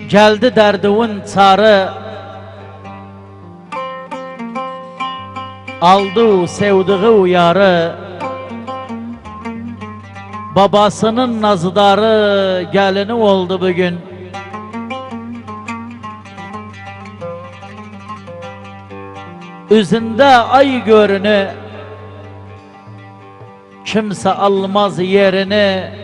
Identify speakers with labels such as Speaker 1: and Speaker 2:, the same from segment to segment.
Speaker 1: Geldi derdivin çarı, aldı sevdiği uyarı, babasının nazdarı gelini oldu bugün. Üzünde ay görünü, kimse almaz yerini.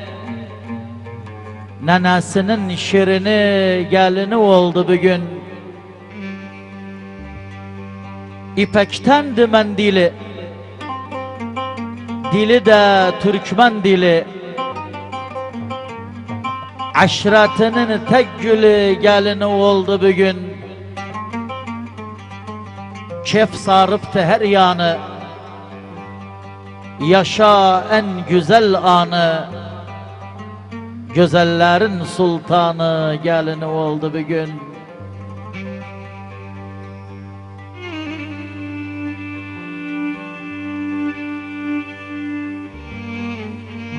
Speaker 1: Nenesinin şirini gelini oldu bugün. İpektendi mendili, dili de Türkmen dili. Aşiretinin tek gülü gelini oldu bugün. Kef sarıptı her yanı, yaşa en güzel anı. Güzellerin sultanı gelini oldu bugün.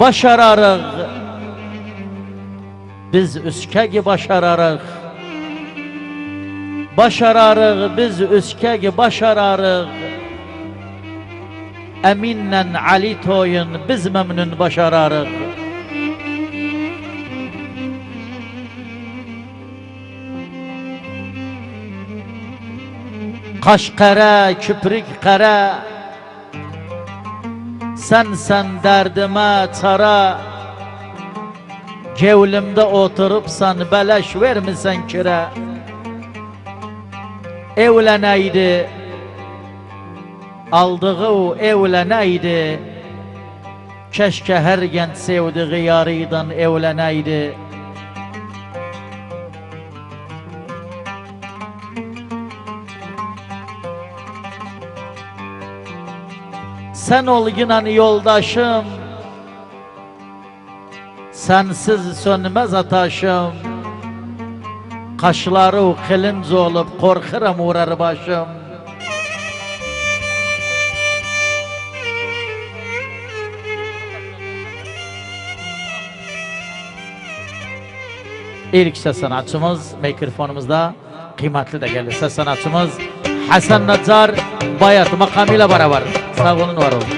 Speaker 1: Başararıq, biz üskəgi başararıq. Başararıq, biz üskəgi başararıq. Eminlə Ali toyun biz memnun başararıq. Kaşqara, küprik qara, sen derdime çara. Gevlimde oturupsan beleş vermisen kira. Evleneydi, aldığı o evleneydi. Keşke her genç sevdiği yarıydan evleneydi. Sen ol yine yoldaşım, sensiz sönmez ataşım. Kaşları kılınç olup korkuram uğrar başım. İlk ses sanatçımız mikrofonumuzda, kıymetli de geldi ses sanatçımız Hasan Nacar Bayat makamıyla beraber. Sağ olun, var olun.